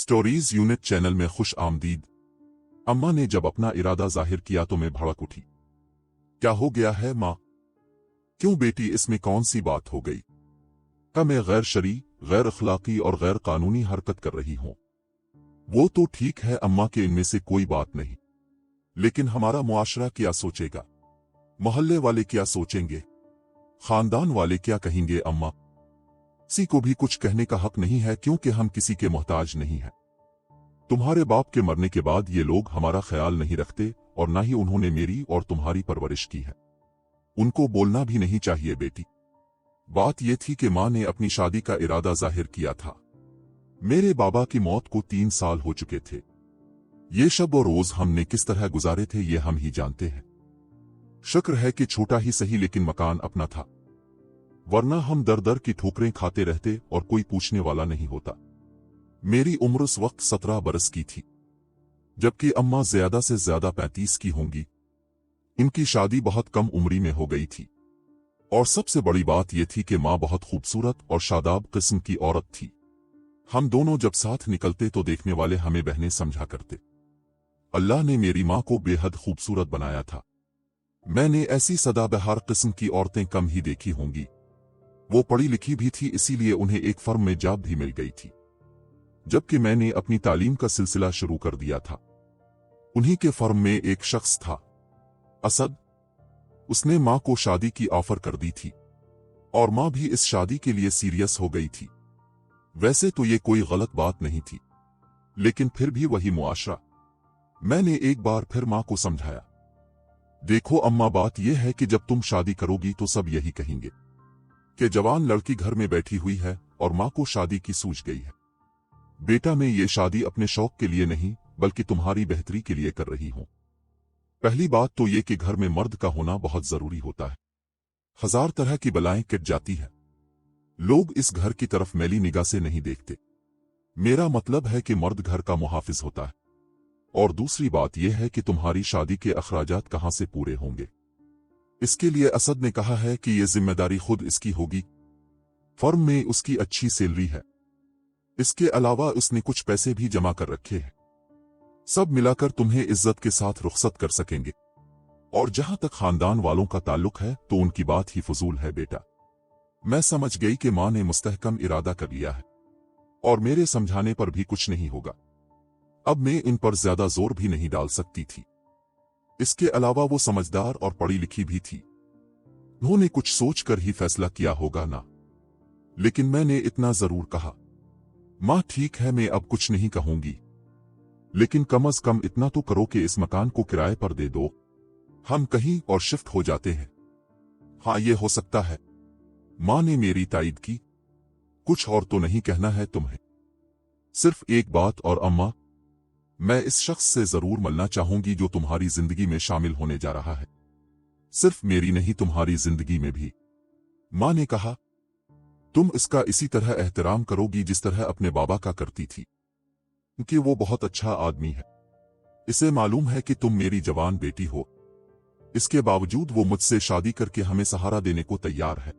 Stories unit channel में खुश आमदीद। अम्मा ने जब अपना इरादा जाहिर किया तो मैं भड़क उठी। क्या हो गया है माँ? क्यों बेटी, इसमें कौन सी बात हो गई? क्या मैं गैर शरई, गैर अखलाकी और गैर कानूनी हरकत कर रही हूँ? वो तो ठीक है अम्मा के इनमें से कोई बात नहीं, लेकिन हमारा मुआशरा क्या सोचेगा? मोहल्ले वाले क्या सोचेंगे? खानदान वाले क्या कहेंगे? अम्मा, किसी को भी कुछ कहने का हक नहीं है क्योंकि हम किसी के मोहताज नहीं हैं। तुम्हारे बाप के मरने के बाद ये लोग हमारा ख्याल नहीं रखते और ना ही उन्होंने मेरी और तुम्हारी परवरिश की है। उनको बोलना भी नहीं चाहिए बेटी। बात यह थी कि माँ ने अपनी शादी का इरादा जाहिर किया था। मेरे बाबा की मौत को 3 साल हो चुके थे। ये शब और रोज हमने किस तरह गुजारे थे ये हम ही जानते हैं। शुक्र है कि छोटा ही सही लेकिन मकान अपना था, वरना हम दर दर की ठोकरें खाते रहते और कोई पूछने वाला नहीं होता। मेरी उम्र उस वक्त 17 बरस की थी, जबकि अम्मा ज्यादा से ज्यादा 35 की होंगी। इनकी शादी बहुत कम उम्री में हो गई थी और सबसे बड़ी बात यह थी कि माँ बहुत खूबसूरत और शादाब किस्म की औरत थी। हम दोनों जब साथ निकलते तो देखने वाले हमें बहनें समझा करते। अल्लाह ने मेरी माँ को बेहद खूबसूरत बनाया था। मैंने ऐसी सदाबहार किस्म की औरतें कम ही देखी होंगी। वो पढ़ी लिखी भी थी, इसीलिए उन्हें एक फर्म में जॉब भी मिल गई थी, जबकि मैंने अपनी तालीम का सिलसिला शुरू कर दिया था। उन्हीं के फर्म में एक शख्स था, असद। उसने माँ को शादी की ऑफर कर दी थी और माँ भी इस शादी के लिए सीरियस हो गई थी। वैसे तो ये कोई गलत बात नहीं थी, लेकिन फिर भी वही मुआशरा। मैंने एक बार फिर माँ को समझाया, देखो अम्मा, बात यह है कि जब तुम शादी करोगी तो सब यही कहेंगे कि जवान लड़की घर में बैठी हुई है और माँ को शादी की सूझ गई है। बेटा, मैं ये शादी अपने शौक के लिए नहीं बल्कि तुम्हारी बेहतरी के लिए कर रही हूँ। पहली बात तो ये कि घर में मर्द का होना बहुत जरूरी होता है। 1000 तरह की बलाएं कट जाती है। लोग इस घर की तरफ मैली निगाह से नहीं देखते। मेरा मतलब है कि मर्द घर का मुहाफिज होता है। और दूसरी बात यह है कि तुम्हारी शादी के अखराजात कहां से पूरे होंगे? इसके लिए असद ने कहा है कि यह जिम्मेदारी खुद इसकी होगी। फर्म में उसकी अच्छी सैलरी है। इसके अलावा उसने कुछ पैसे भी जमा कर रखे हैं। सब मिलाकर तुम्हें इज्जत के साथ रुखसत कर सकेंगे। और जहां तक खानदान वालों का ताल्लुक है तो उनकी बात ही फजूल है बेटा। मैं समझ गई कि माँ ने मुस्तहकम इरादा कर लिया है और मेरे समझाने पर भी कुछ नहीं होगा। अब मैं इन पर ज्यादा जोर भी नहीं डाल सकती थी। इसके अलावा वो समझदार और पढ़ी लिखी भी थी। उन्होंने कुछ सोच कर ही फैसला किया होगा ना। लेकिन मैंने इतना जरूर कहा, माँ ठीक है, मैं अब कुछ नहीं कहूंगी, लेकिन कम से कम इतना तो करो कि इस मकान को किराए पर दे दो। हम कहीं और शिफ्ट हो जाते हैं। हाँ, ये हो सकता है। माँ ने मेरी तायद की। कुछ और तो नहीं कहना है तुम्हें? सिर्फ एक बात और अम्मा, मैं इस शख्स से जरूर मिलना चाहूंगी जो तुम्हारी जिंदगी में शामिल होने जा रहा है। सिर्फ मेरी नहीं, तुम्हारी जिंदगी में भी। माँ ने कहा, तुम इसका इसी तरह एहतराम करोगी जिस तरह अपने बाबा का करती थी, क्योंकि वो बहुत अच्छा आदमी है। इसे मालूम है कि तुम मेरी जवान बेटी हो। इसके बावजूद वो मुझसे शादी करके हमें सहारा देने को तैयार है।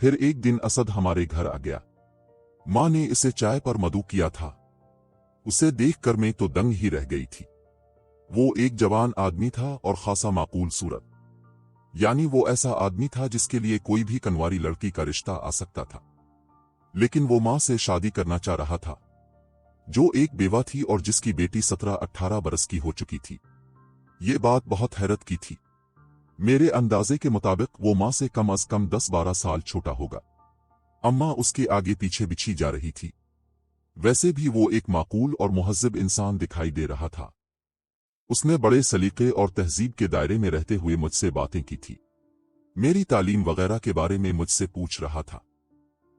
फिर एक दिन असद हमारे घर आ गया। माँ ने इसे चाय पर मदऊ किया था। उसे देखकर मैं तो दंग ही रह गई थी। वो एक जवान आदमी था और खासा माकूल सूरत, यानी वो ऐसा आदमी था जिसके लिए कोई भी कनवारी लड़की का रिश्ता आ सकता था। लेकिन वो माँ से शादी करना चाह रहा था, जो एक बेवा थी और जिसकी बेटी 17-18 बरस की हो चुकी थी। ये बात बहुत हैरत की थी। मेरे अंदाजे के मुताबिक वो माँ से कम 10-12 साल छोटा होगा। अम्मा उसके आगे पीछे बिछी जा रही थी। वैसे भी वो एक माकूल और मुहज्जब इंसान दिखाई दे रहा था। उसने बड़े सलीके और तहजीब के दायरे में रहते हुए मुझसे बातें की थी। मेरी तालीम वगैरह के बारे में मुझसे पूछ रहा था।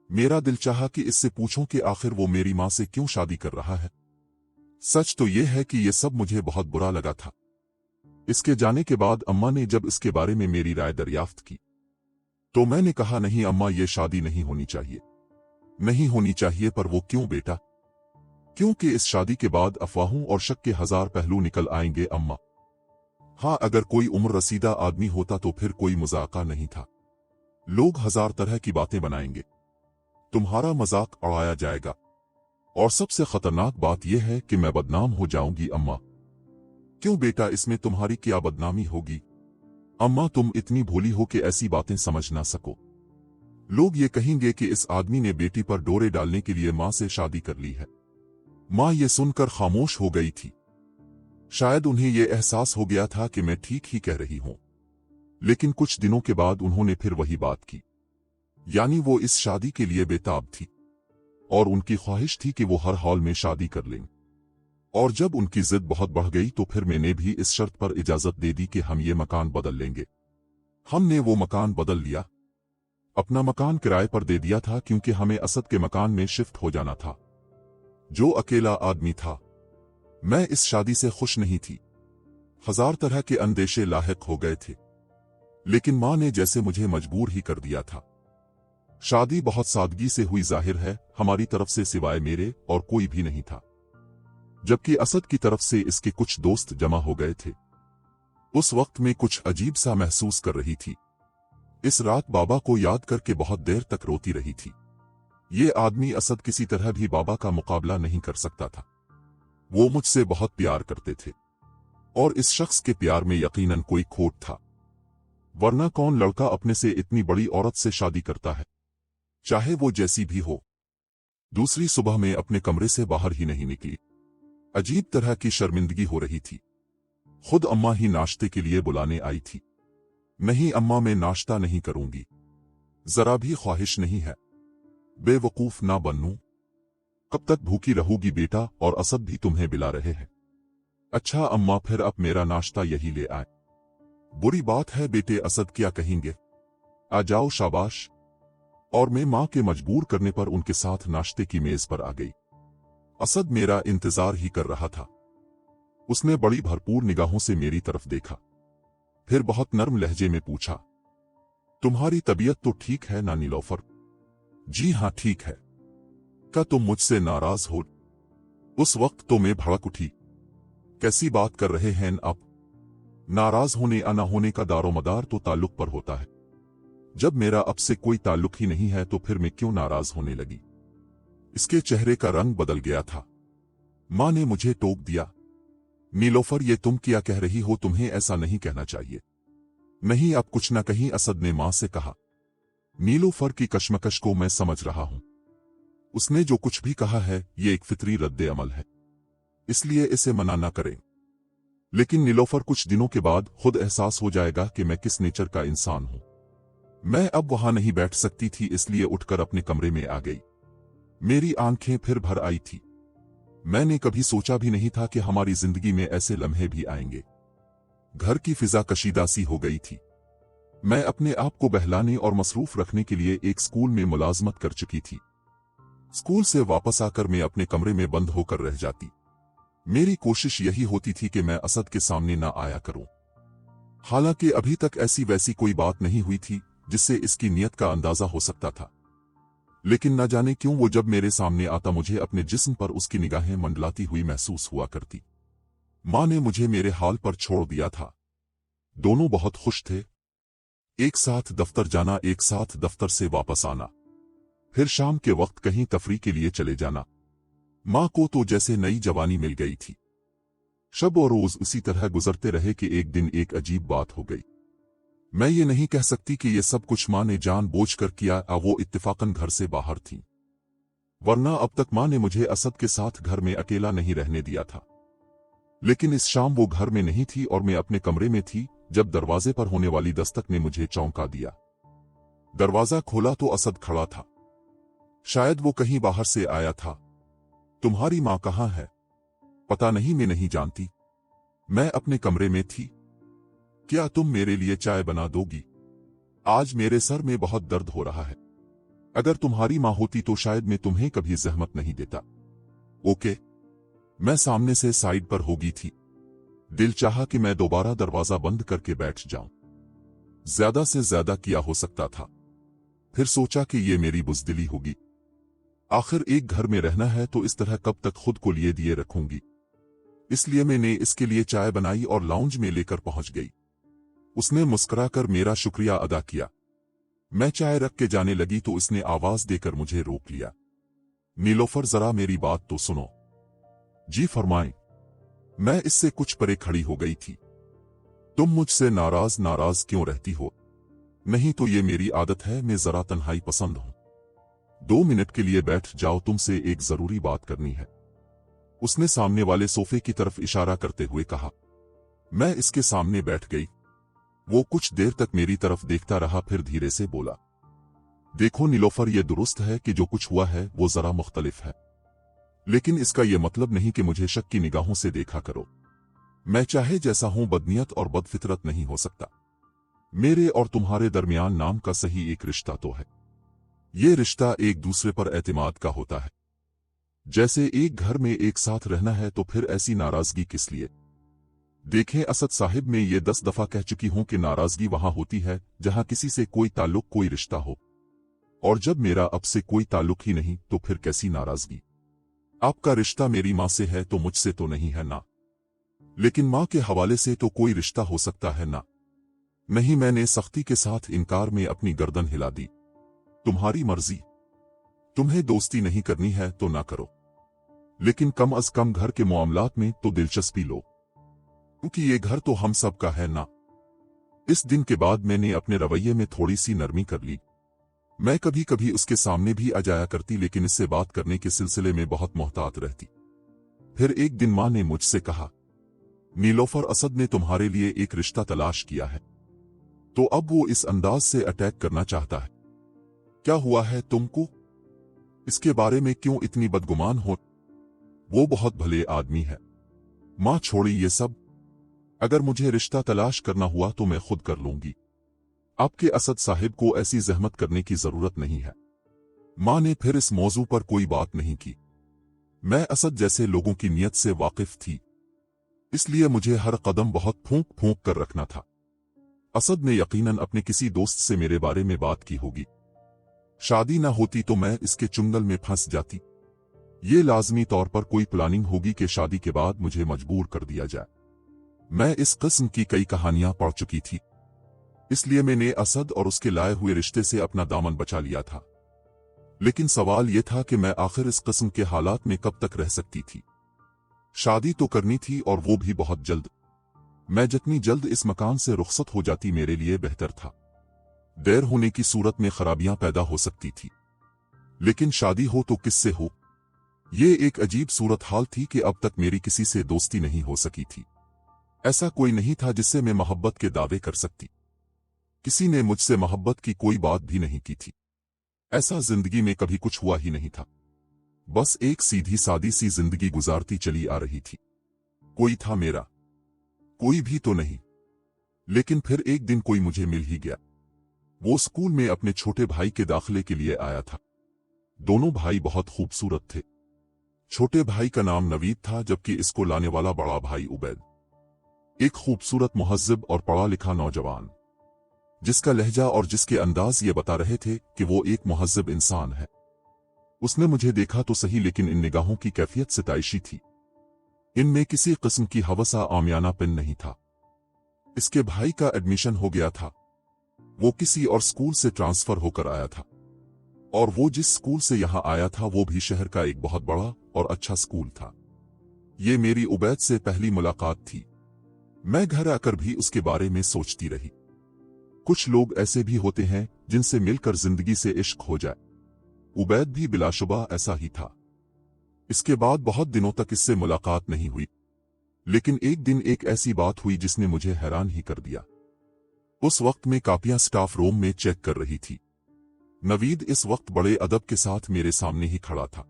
मेरा दिल चाहा कि इससे पूछूं कि आखिर वो मेरी माँ से क्यों शादी कर रहा है। सच तो यह है कि यह सब मुझे बहुत बुरा लगा था। इसके जाने के बाद अम्मा ने जब इसके बारे में मेरी राय दरियाफ्त की तो मैंने कहा, नहीं अम्मा, ये शादी नहीं होनी चाहिए। नहीं होनी चाहिए। पर वो क्यों बेटा? क्योंकि इस शादी के बाद अफवाहों और शक के 1000 पहलू निकल आएंगे अम्मा। हाँ, अगर कोई उम्र रसीदा आदमी होता तो फिर कोई मजाका नहीं था। लोग 1000 तरह की बातें बनाएंगे, तुम्हारा मजाक उड़ाया जाएगा और सबसे खतरनाक बात यह है कि मैं बदनाम हो जाऊंगी अम्मा। क्यों बेटा, इसमें तुम्हारी क्या बदनामी होगी? अम्मा, तुम इतनी भोली हो कि ऐसी बातें समझ ना सको। लोग ये कहेंगे कि इस आदमी ने बेटी पर डोरे डालने के लिए मां से शादी कर ली है। मां ये सुनकर खामोश हो गई थी। शायद उन्हें यह एहसास हो गया था कि मैं ठीक ही कह रही हूं। लेकिन कुछ दिनों के बाद उन्होंने फिर वही बात की। यानी वो इस शादी के लिए बेताब थी और उनकी ख्वाहिश थी कि वो हर हाल में शादी कर लें। और जब उनकी जिद बहुत बढ़ गई तो फिर मैंने भी इस शर्त पर इजाजत दे दी कि हम ये मकान बदल लेंगे। हमने वो मकान बदल लिया। अपना मकान किराए पर दे दिया था क्योंकि हमें असद के मकान में शिफ्ट हो जाना था। जो अकेला आदमी था। मैं इस शादी से खुश नहीं थी। हजार तरह के अंदेशे लाहिक हो गए थे। लेकिन मां ने जैसे मुझे मजबूर ही कर दिया था। शादी बहुत सादगी से हुई, जाहिर है हमारी तरफ से सिवाय मेरे और कोई भी नहीं था। जबकि असद की तरफ से इसके कुछ दोस्त जमा हो गए थे। उस वक्त में कुछ अजीब सा महसूस कर रही थी। इस रात बाबा को याद करके बहुत देर तक रोती रही थी। ये आदमी असद किसी तरह भी बाबा का मुकाबला नहीं कर सकता था। वो मुझसे बहुत प्यार करते थे और इस शख्स के प्यार में यकीनन कोई खोट था। वरना कौन लड़का अपने से इतनी बड़ी औरत से शादी करता है, चाहे वो जैसी भी हो। दूसरी सुबह में अपने कमरे से बाहर ही नहीं निकली। अजीब तरह की शर्मिंदगी हो रही थी। खुद अम्मा ही नाश्ते के लिए बुलाने आई थी। नहीं अम्मा, मैं नाश्ता नहीं करूंगी, जरा भी ख्वाहिश नहीं है। बेवकूफ ना बनूं। कब तक भूखी रहोगी बेटा, और असद भी तुम्हें बुला रहे हैं। अच्छा अम्मा, फिर अब मेरा नाश्ता यही ले आए। बुरी बात है बेटे, असद क्या कहेंगे। आ जाओ, शाबाश। और मैं मां के मजबूर करने पर उनके साथ नाश्ते की मेज पर आ गई। असद मेरा इंतजार ही कर रहा था। उसने बड़ी भरपूर निगाहों से मेरी तरफ देखा, फिर बहुत नर्म लहजे में पूछा, तुम्हारी तबीयत तो ठीक है ना नीलोफर? जी हां ठीक है। क्या तुम मुझसे नाराज हो? उस वक्त तो मैं भड़क उठी। कैसी बात कर रहे हैं आप? नाराज होने या ना होने का दारोमदार तो ताल्लुक पर होता है। जब मेरा अब से कोई ताल्लुक ही नहीं है तो फिर मैं क्यों नाराज होने लगी? इसके चेहरे का रंग बदल गया था। मां ने मुझे टोक दिया, नीलोफर ये तुम क्या कह रही हो? तुम्हें ऐसा नहीं कहना चाहिए। नहीं, अब कुछ न कहीं, असद ने मां से कहा। नीलोफर की कश्मकश को मैं समझ रहा हूं। उसने जो कुछ भी कहा है ये एक फितरी रद्दे अमल है, इसलिए इसे मना न करें। लेकिन नीलोफर, कुछ दिनों के बाद खुद एहसास हो जाएगा कि मैं किस नेचर का इंसान हूं। मैं अब वहां नहीं बैठ सकती थी, इसलिए उठकर अपने कमरे में आ गई। मेरी आंखें फिर भर आई थी। मैंने कभी सोचा भी नहीं था कि हमारी जिंदगी में ऐसे लम्हे भी आएंगे। घर की फिजा कशीदा सी हो गई थी। मैं अपने आप को बहलाने और मसरूफ रखने के लिए एक स्कूल में मुलाजमत कर चुकी थी। स्कूल से वापस आकर मैं अपने कमरे में बंद होकर रह जाती। मेरी कोशिश यही होती थी कि मैं असद के सामने ना आया करूं। हालांकि अभी तक ऐसी वैसी कोई बात नहीं हुई थी जिससे इसकी नीयत का अंदाजा हो सकता था। लेकिन न जाने क्यों वो जब मेरे सामने आता मुझे अपने जिस्म पर उसकी निगाहें मंडलाती हुई महसूस हुआ करती। मां ने मुझे मेरे हाल पर छोड़ दिया था। दोनों बहुत खुश थे। एक साथ दफ्तर जाना, एक साथ दफ्तर से वापस आना, फिर शाम के वक्त कहीं तफरी के लिए चले जाना। मां को तो जैसे नई जवानी मिल गई थी। शब और रोज उसी तरह गुजरते रहे कि एक दिन एक अजीब बात हो गई। मैं ये नहीं कह सकती कि ये सब कुछ मां ने जानबूझकर किया या वो इत्तेफाकन घर से बाहर थी, वरना अब तक मां ने मुझे असद के साथ घर में अकेला नहीं रहने दिया था। लेकिन इस शाम वो घर में नहीं थी और मैं अपने कमरे में थी जब दरवाजे पर होने वाली दस्तक ने मुझे चौंका दिया। दरवाजा खोला तो असद खड़ा था। शायद वो कहीं बाहर से आया था। तुम्हारी मां कहाँ है? पता नहीं, मैं नहीं जानती। मैं अपने कमरे में थी। क्या तुम मेरे लिए चाय बना दोगी? आज मेरे सर में बहुत दर्द हो रहा है। अगर तुम्हारी मां होती तो शायद मैं तुम्हें कभी जहमत नहीं देता। ओके। मैं सामने से साइड पर होगी थी। दिल चाहा कि मैं दोबारा दरवाजा बंद करके बैठ जाऊं। ज्यादा से ज्यादा किया हो सकता था। फिर सोचा कि ये मेरी बुज़दिली होगी। आखिर एक घर में रहना है तो इस तरह कब तक खुद को लिए दिए रखूंगी। इसलिए मैंने इसके लिए चाय बनाई और लाउंज में लेकर पहुंच गई। उसने मुस्कुराकर मेरा शुक्रिया अदा किया। मैं चाय रख के जाने लगी तो उसने आवाज देकर मुझे रोक लिया। नीलोफर जरा मेरी बात तो सुनो। जी फरमाएं। मैं इससे कुछ परे खड़ी हो गई थी। तुम मुझसे नाराज नाराज क्यों रहती हो? नहीं तो ये मेरी आदत है, मैं जरा तन्हाई पसंद हूं। 2 मिनट के लिए बैठ जाओ, तुमसे एक जरूरी बात करनी है। उसने सामने वाले सोफे की तरफ इशारा करते हुए कहा। मैं इसके सामने बैठ गई। वो कुछ देर तक मेरी तरफ देखता रहा, फिर धीरे से बोला, देखो नीलोफर, ये दुरुस्त है कि जो कुछ हुआ है वो जरा मुख्तलिफ है, लेकिन इसका यह मतलब नहीं कि मुझे शक की निगाहों से देखा करो। मैं चाहे जैसा हूं, बदनीयत और बदफितरत नहीं हो सकता। मेरे और तुम्हारे दरमियान नाम का सही एक रिश्ता तो है। ये रिश्ता एक दूसरे पर एतमाद का होता है। जैसे एक घर में एक साथ रहना है, तो फिर ऐसी नाराजगी किस लिए? देखें असद साहिब, मैं ये 10 दफा कह चुकी हूं कि नाराजगी वहां होती है जहां किसी से कोई ताल्लुक, कोई रिश्ता हो, और जब मेरा अब से कोई ताल्लुक ही नहीं, तो फिर कैसी नाराजगी? आपका रिश्ता मेरी मां से है तो मुझसे तो नहीं है ना, लेकिन मां के हवाले से तो कोई रिश्ता हो सकता है ना? नहीं, मैंने सख्ती के साथ इनकार में अपनी गर्दन हिला दी। तुम्हारी मर्जी, तुम्हें दोस्ती नहीं करनी है तो ना करो, लेकिन कम अज कम घर के मामलात में तो दिलचस्पी लो, क्योंकि ये घर तो हम सब का है ना। इस दिन के बाद मैंने अपने रवैये में थोड़ी सी नरमी कर ली। मैं कभी कभी उसके सामने भी आ जाया करती, लेकिन इससे बात करने के सिलसिले में बहुत मोहतात रहती। फिर एक दिन मां ने मुझसे कहा, नीलोफर, असद ने तुम्हारे लिए एक रिश्ता तलाश किया है, तो अब वो इस अंदाज से अटैक करना चाहता है। क्या हुआ है तुमको? इसके बारे में क्यों इतनी बदगुमान हो? वो बहुत भले आदमी है। मां छोड़ी ये सब, अगर मुझे रिश्ता तलाश करना हुआ तो मैं खुद कर लूंगी। आपके असद साहिब को ऐसी जहमत करने की जरूरत नहीं है। मां ने फिर इस मौजू पर कोई बात नहीं की। मैं असद जैसे लोगों की नीयत से वाकिफ थी, इसलिए मुझे हर कदम बहुत फूंक फूंक कर रखना था। असद ने यकीनन अपने किसी दोस्त से मेरे बारे में बात की होगी। शादी ना होती तो मैं इसके चुंगल में फंस जाती। ये लाजमी तौर पर कोई प्लानिंग होगी कि शादी के बाद मुझे मजबूर कर दिया जाए। मैं इस किस्म की कई कहानियां पढ़ चुकी थी, इसलिए मैंने असद और उसके लाए हुए रिश्ते से अपना दामन बचा लिया था। लेकिन सवाल यह था कि मैं आखिर इस किस्म के हालात में कब तक रह सकती थी। शादी तो करनी थी, और वो भी बहुत जल्द। मैं जितनी जल्द इस मकान से रुखसत हो जाती मेरे लिए बेहतर था। देर होने की सूरत में खराबियां पैदा हो सकती थी, लेकिन शादी हो तो किससे हो? ये एक अजीब सूरत हाल थी कि अब तक मेरी किसी से दोस्ती नहीं हो सकी थी। ऐसा कोई नहीं था जिससे मैं मोहब्बत के दावे कर सकती। किसी ने मुझसे मोहब्बत की कोई बात भी नहीं की थी। ऐसा जिंदगी में कभी कुछ हुआ ही नहीं था। बस एक सीधी सादी सी जिंदगी गुजारती चली आ रही थी। कोई था मेरा? कोई भी तो नहीं। लेकिन फिर एक दिन कोई मुझे मिल ही गया। वो स्कूल में अपने छोटे भाई के दाखिले के लिए आया था। दोनों भाई बहुत खूबसूरत थे। छोटे भाई का नाम नवीद था, जबकि इसको लाने वाला बड़ा भाई उबैद, एक खूबसूरत, मुहज्जब और पढ़ा लिखा नौजवान, जिसका लहजा और जिसके अंदाज ये बता रहे थे कि वो एक मुहज्जब इंसान है। उसने मुझे देखा तो सही, लेकिन इन निगाहों की कैफियत सिताइशी थी। इनमें किसी किस्म की हवसा आमियानापन नहीं था। इसके भाई का एडमिशन हो गया था। वो किसी और स्कूल से ट्रांसफर होकर आया था, और वो जिस स्कूल से यहां आया था वो भी शहर का एक बहुत बड़ा और अच्छा स्कूल था। ये मेरी उबैद से पहली मुलाकात थी। मैं घर आकर भी उसके बारे में सोचती रही। कुछ लोग ऐसे भी होते हैं जिनसे मिलकर जिंदगी से इश्क हो जाए। उबैद भी बिलाशुबा ऐसा ही था। इसके बाद बहुत दिनों तक इससे मुलाकात नहीं हुई, लेकिन एक दिन एक ऐसी बात हुई जिसने मुझे हैरान ही कर दिया। उस वक्त मैं कापियां स्टाफ रूम में चेक कर रही थी। नवीद इस वक्त बड़े अदब के साथ मेरे सामने ही खड़ा था।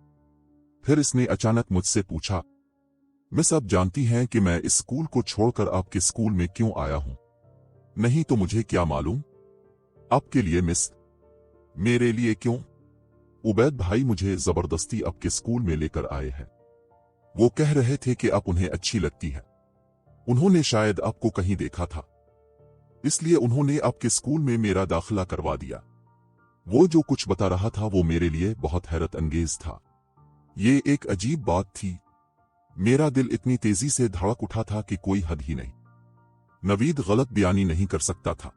फिर इसने अचानक मुझसे पूछा, मिस, आप जानती हैं कि मैं इस स्कूल को छोड़कर आपके स्कूल में क्यों आया हूं? नहीं तो मुझे क्या मालूम। आपके लिए मिस? मेरे लिए क्यों? उबैद भाई मुझे जबरदस्ती आपके स्कूल में लेकर आए हैं। वो कह रहे थे कि आप उन्हें अच्छी लगती है। उन्होंने शायद आपको कहीं देखा था, इसलिए उन्होंने आपके स्कूल में मेरा दाखिला करवा दिया। वो जो कुछ बता रहा था वो मेरे लिए बहुत हैरत अंगेज था। ये एक अजीब बात थी। मेरा दिल इतनी तेजी से धड़क उठा था कि कोई हद ही नहीं। नवीद गलत बयानी नहीं कर सकता था।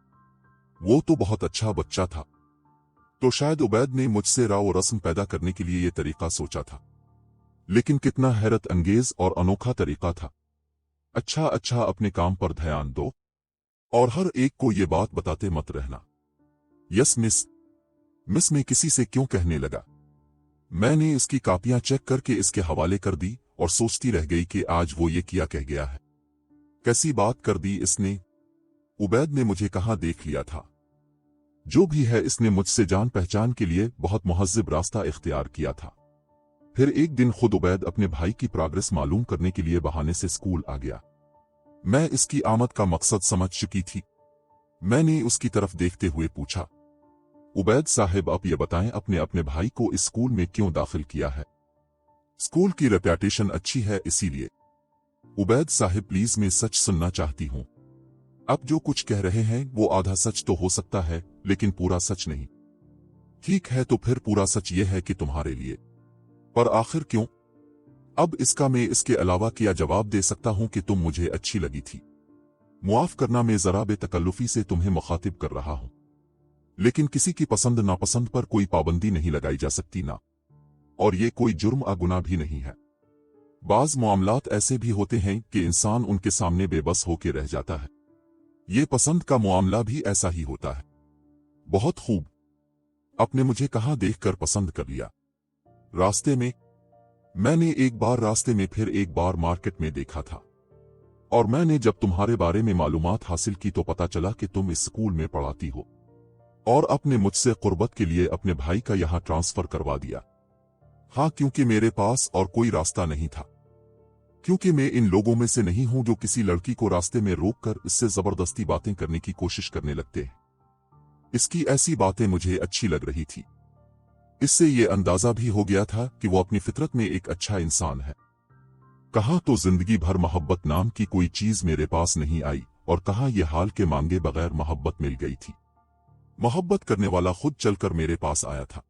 वो तो बहुत अच्छा बच्चा था। तो शायद उबैद ने मुझसे राव रस्म पैदा करने के लिए यह तरीका सोचा था। लेकिन कितना हैरत अंगेज और अनोखा तरीका था। अच्छा अच्छा, अपने काम पर ध्यान दो और हर एक को ये बात बताते मत रहना। Yes miss. मिस में किसी से क्यों कहने लगा। मैंने इसकी कापियां चेक करके इसके हवाले कर दी और सोचती रह गई कि आज वो ये किया कह गया है। कैसी बात कर दी इसने। उबैद ने मुझे कहाँ देख लिया था। जो भी है, इसने मुझसे जान पहचान के लिए बहुत मुहज्जिब रास्ता इख्तियार किया था। फिर एक दिन खुद उबैद अपने भाई की प्रोग्रेस मालूम करने के लिए बहाने से स्कूल आ गया। मैं इसकी आमद का मकसद समझ चुकी थी। मैंने उसकी तरफ देखते हुए पूछा, उबैद साहिब, आप ये बताएं अपने अपने भाई को इस स्कूल में क्यों दाखिल किया है। स्कूल की रेप्यूटेशन अच्छी है इसीलिए। उबैद साहिब प्लीज, मैं सच सुनना चाहती हूं। आप जो कुछ कह रहे हैं वो आधा सच तो हो सकता है लेकिन पूरा सच नहीं। ठीक है, तो फिर पूरा सच ये है कि तुम्हारे लिए। पर आखिर क्यों। अब इसका मैं इसके अलावा क्या जवाब दे सकता हूं कि तुम मुझे अच्छी लगी थी। मुआफ करना, मैं जरा बेतकल्लुफी से तुम्हें मुखातिब कर रहा हूं। लेकिन किसी की पसंद नापसंद पर कोई पाबंदी नहीं लगाई जा सकती ना। और ये कोई जुर्म या गुनाह भी नहीं है। बाज मामलात ऐसे भी होते हैं कि इंसान उनके सामने बेबस होकर रह जाता है। ये पसंद का मामला भी ऐसा ही होता है। बहुत खूब। आपने मुझे कहाँ देखकर पसंद कर लिया। रास्ते में। मैंने एक बार रास्ते में, फिर एक बार मार्केट में देखा था। और मैंने जब तुम्हारे बारे में मालूमात हासिल की तो पता चला कि तुम इस स्कूल में पढ़ाती हो। और आपने मुझसे कुर्बत के लिए अपने भाई का यहां ट्रांसफर करवा दिया। हाँ, क्योंकि मेरे पास और कोई रास्ता नहीं था। क्योंकि मैं इन लोगों में से नहीं हूं जो किसी लड़की को रास्ते में रोककर इससे जबरदस्ती बातें करने की कोशिश करने लगते हैं। इसकी ऐसी बातें मुझे अच्छी लग रही थी। इससे यह अंदाजा भी हो गया था कि वो अपनी फितरत में एक अच्छा इंसान है। कहाँ तो जिंदगी भर मोहब्बत नाम की कोई चीज मेरे पास नहीं आई और कहाँ ये हाल के मांगे बगैर मोहब्बत मिल गई थी। मोहब्बत करने वाला खुद चलकर मेरे पास आया था।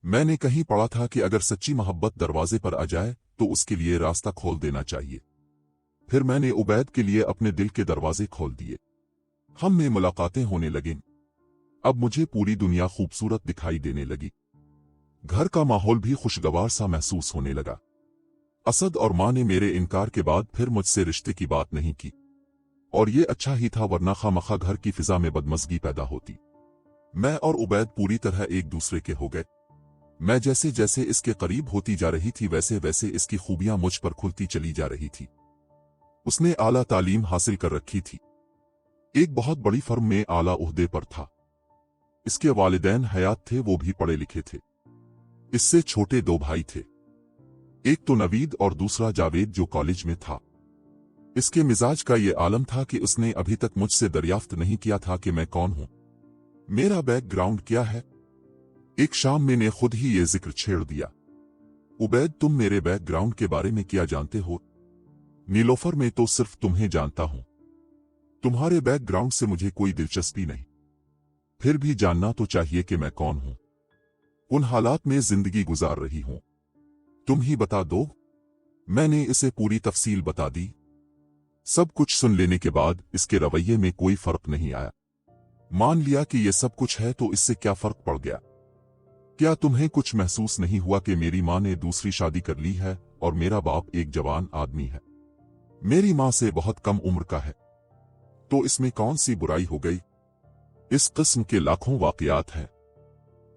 मैंने कहीं पढ़ा था कि अगर सच्ची मोहब्बत दरवाजे पर आ जाए तो उसके लिए रास्ता खोल देना चाहिए। फिर मैंने उबैद के लिए अपने दिल के दरवाजे खोल दिए। हम में मुलाकातें होने लगीं। अब मुझे पूरी दुनिया खूबसूरत दिखाई देने लगी। घर का माहौल भी खुशगवार सा महसूस होने लगा। असद और मां ने मेरे इनकार के बाद फिर मुझसे रिश्ते की बात नहीं की। और ये अच्छा ही था, वरना खामखा घर की फिजा में बदमज़गी पैदा होती। मैं और उबैद पूरी तरह एक दूसरे के हो गए। मैं जैसे जैसे इसके करीब होती जा रही थी वैसे वैसे इसकी खूबियां मुझ पर खुलती चली जा रही थी। उसने आला तालीम हासिल कर रखी थी। एक बहुत बड़ी फर्म में आला उहदे पर था। इसके वालिदैन हयात थे, वो भी पढ़े लिखे थे। इससे छोटे दो भाई थे। एक तो नवीद और दूसरा जावेद जो कॉलेज में था। इसके मिजाज का ये आलम था कि उसने अभी तक मुझसे दरियाफ्त नहीं किया था कि मैं कौन हूं, मेरा बैकग्राउंड क्या है। एक शाम मैंने खुद ही ये जिक्र छेड़ दिया, उबैद तुम मेरे बैकग्राउंड के बारे में क्या जानते हो। नीलोफर में तो सिर्फ तुम्हें जानता हूं। तुम्हारे बैकग्राउंड से मुझे कोई दिलचस्पी नहीं। फिर भी जानना तो चाहिए कि मैं कौन हूं, उन हालात में जिंदगी गुजार रही हूं। तुम ही बता दो। मैंने इसे पूरी तफसील बता दी। सब कुछ सुन लेने के बाद इसके रवैये में कोई फर्क नहीं आया। मान लिया कि ये सब कुछ है तो इससे क्या फर्क पड़ गया। क्या तुम्हें कुछ महसूस नहीं हुआ कि मेरी मां ने दूसरी शादी कर ली है और मेरा बाप एक जवान आदमी है। मेरी मां से बहुत कम उम्र का है, तो इसमें कौन सी बुराई हो गई। इस किस्म के लाखों वाकयात हैं।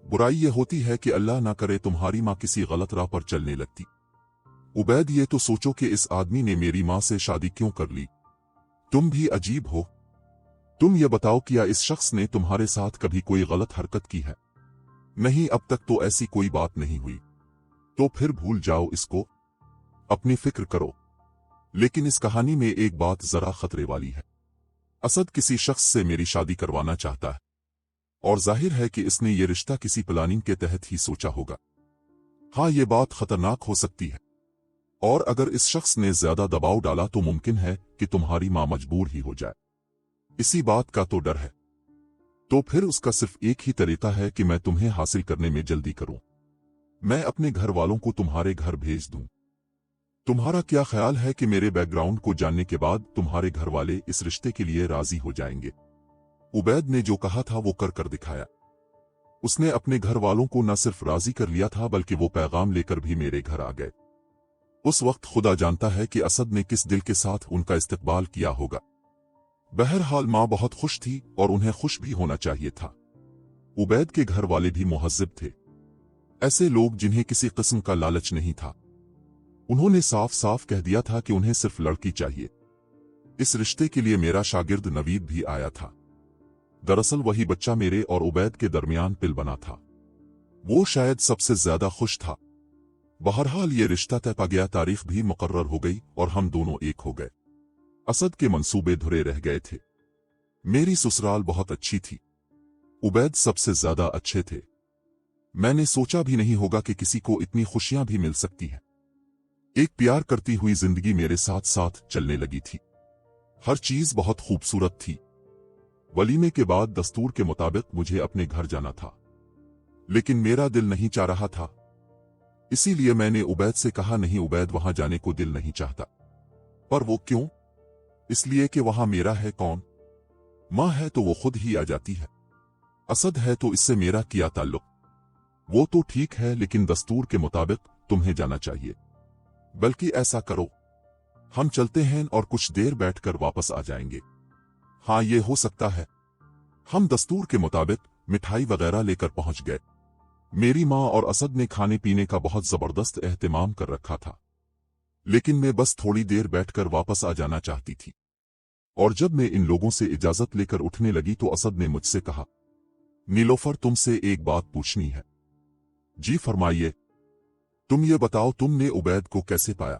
बुराई यह होती है कि अल्लाह ना करे तुम्हारी मां किसी गलत राह पर चलने लगती। उबैद ये तो सोचो कि इस आदमी ने मेरी मां से शादी क्यों कर ली। तुम भी अजीब हो। तुम ये बताओ, क्या इस शख्स ने तुम्हारे साथ कभी कोई गलत हरकत की है। नहीं, अब तक तो ऐसी कोई बात नहीं हुई। तो फिर भूल जाओ इसको, अपनी फिक्र करो। लेकिन इस कहानी में एक बात जरा खतरे वाली है। असद किसी शख्स से मेरी शादी करवाना चाहता है और जाहिर है कि इसने ये रिश्ता किसी प्लानिंग के तहत ही सोचा होगा। हाँ, ये बात खतरनाक हो सकती है और अगर इस शख्स ने ज्यादा दबाव डाला तो मुमकिन है कि तुम्हारी मां मजबूर ही हो जाए। इसी बात का तो डर है। तो फिर उसका सिर्फ एक ही तरीका है कि मैं तुम्हें हासिल करने में जल्दी करूं। मैं अपने घर वालों को तुम्हारे घर भेज दूं। तुम्हारा क्या ख्याल है कि मेरे बैकग्राउंड को जानने के बाद तुम्हारे घर वाले इस रिश्ते के लिए राजी हो जाएंगे। उबैद ने जो कहा था वो कर दिखाया। اس نے اپنے گھر والوں کو نہ صرف راضی کر لیا تھا بلکہ وہ پیغام لے کر بھی میرے گھر آ گئے۔ اس وقت خدا جانتا ہے کہ اسد نے کس دل کے ساتھ ان کا استقبال کیا ہوگا۔ بہرحال ماں بہت خوش تھی اور انہیں خوش بھی ہونا چاہیے تھا۔ عبید کے گھر والے بھی مہذب تھے، ایسے لوگ جنہیں کسی قسم کا لالچ نہیں تھا۔ انہوں نے صاف صاف کہہ دیا تھا کہ انہیں صرف لڑکی چاہیے۔ اس رشتے کے لیے میرا شاگرد نوید بھی آیا تھا۔ دراصل وہی بچہ میرے اور عبید کے درمیان پل بنا تھا۔ وہ شاید سب سے زیادہ خوش تھا۔ بہرحال یہ رشتہ طے پا گیا، تاریخ بھی مقرر ہو گئی اور ہم دونوں ایک ہو گئے۔ اسد کے منصوبے دھرے رہ گئے تھے۔ میری سسرال بہت اچھی تھی، عبید سب سے زیادہ اچھے تھے۔ میں نے سوچا بھی نہیں ہوگا کہ کسی کو اتنی خوشیاں بھی مل سکتی ہیں۔ ایک پیار کرتی ہوئی زندگی میرے ساتھ ساتھ چلنے لگی تھی۔ ہر چیز بہت خوبصورت تھی۔ ولیمے کے بعد دستور کے مطابق مجھے اپنے گھر جانا تھا، لیکن میرا دل نہیں چاہ رہا تھا۔ اسی لیے میں نے عبید سے کہا نہیں، عبید وہاں جانے کو دل نہیں چاہتا۔ پر وہ کیوں؟ اس لیے کہ وہاں میرا ہے کون؟ ماں ہے تو وہ خود ہی آ جاتی ہے۔ اسد ہے تو اس سے میرا کیا تعلق؟ وہ تو ٹھیک ہے، لیکن دستور کے مطابق تمہیں جانا چاہیے۔ بلکہ ایسا کرو، ہم چلتے ہیں اور کچھ دیر بیٹھ کر واپس آ جائیں گے۔ ہاں یہ ہو سکتا ہے۔ ہم دستور کے مطابق مٹھائی وغیرہ لے کر پہنچ گئے۔ میری ماں اور اسد نے کھانے پینے کا بہت زبردست اہتمام کر رکھا تھا، لیکن میں بس تھوڑی دیر بیٹھ کر واپس آ جانا چاہتی تھی۔ اور جب میں ان لوگوں سے اجازت لے کر اٹھنے لگی تو اسد نے مجھ سے کہا، نیلوفر تم سے ایک بات پوچھنی ہے۔ جی فرمائیے۔ تم یہ بتاؤ تم نے عبید کو کیسے پایا؟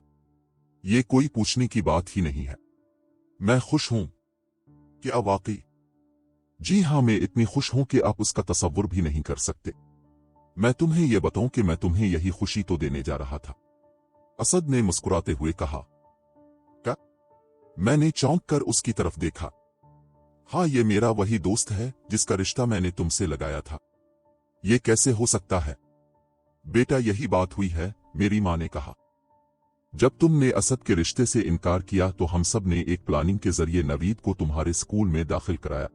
یہ کوئی پوچھنے کی بات ہی نہیں ہے۔ میں خوش ہوں۔ کیا واقعی؟ جی ہاں، میں اتنی خوش ہوں کہ آپ اس کا تصور بھی نہیں کر سکتے۔ میں تمہیں یہ بتاؤں کہ میں تمہیں یہی خوشی تو دینے جا رہا تھا۔ اسد نے مسکراتے ہوئے کہا۔ کیا؟ میں نے چونک کر اس کی طرف دیکھا۔ ہاں، یہ میرا وہی دوست ہے جس کا رشتہ میں نے تم سے لگایا تھا۔ یہ کیسے ہو سکتا ہے؟ بیٹا یہی بات ہوئی ہے، میری ماں نے کہا۔ جب تم نے اسد کے رشتے سے انکار کیا تو ہم سب نے ایک پلاننگ کے ذریعے نوید کو تمہارے سکول میں داخل کرایا۔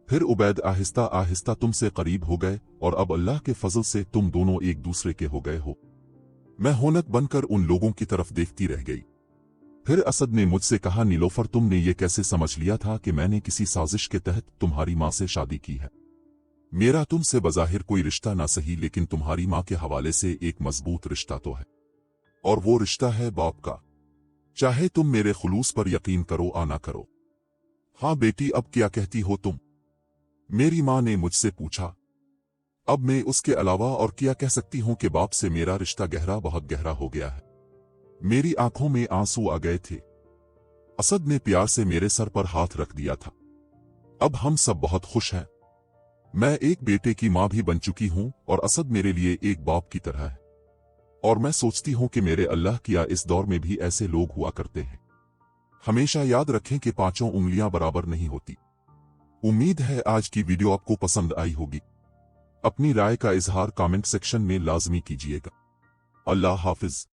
پھر عبید آہستہ آہستہ تم سے قریب ہو گئے اور اب اللہ کے فضل سے تم دونوں ایک دوسرے کے ہو گئے ہو۔ میں ہونک بن کر ان لوگوں کی طرف دیکھتی رہ گئی۔ پھر اسد نے مجھ سے کہا، نیلوفر تم نے یہ کیسے سمجھ لیا تھا کہ میں نے کسی سازش کے تحت تمہاری ماں سے شادی کی ہے؟ میرا تم سے بظاہر کوئی رشتہ نہ صحیح، لیکن تمہاری ماں کے حوالے سے ایک مضبوط رشتہ تو ہے، اور وہ رشتہ ہے باپ کا، چاہے تم میرے خلوص پر یقین کرو یا نہ کرو۔ ہاں بیٹی، اب کیا کہتی ہو تم؟ میری ماں نے مجھ سے پوچھا۔ اب میں اس کے علاوہ اور کیا کہہ سکتی ہوں کہ باپ سے میرا رشتہ گہرا، بہت گہرا ہو گیا ہے۔ میری آنکھوں میں آنسو آ گئے تھے۔ اسد نے پیار سے میرے سر پر ہاتھ رکھ دیا تھا۔ اب ہم سب بہت خوش ہیں۔ میں ایک بیٹے کی ماں بھی بن چکی ہوں اور اسد میرے لیے ایک باپ کی طرح ہے۔ اور میں سوچتی ہوں کہ میرے اللہ کیا اس دور میں بھی ایسے لوگ ہوا کرتے ہیں۔ ہمیشہ یاد رکھیں کہ پانچوں انگلیاں برابر نہیں ہوتی۔ امید ہے آج کی ویڈیو آپ کو پسند آئی ہوگی۔ اپنی رائے کا اظہار کامنٹ سیکشن میں لازمی کیجیے گا۔ اللہ حافظ۔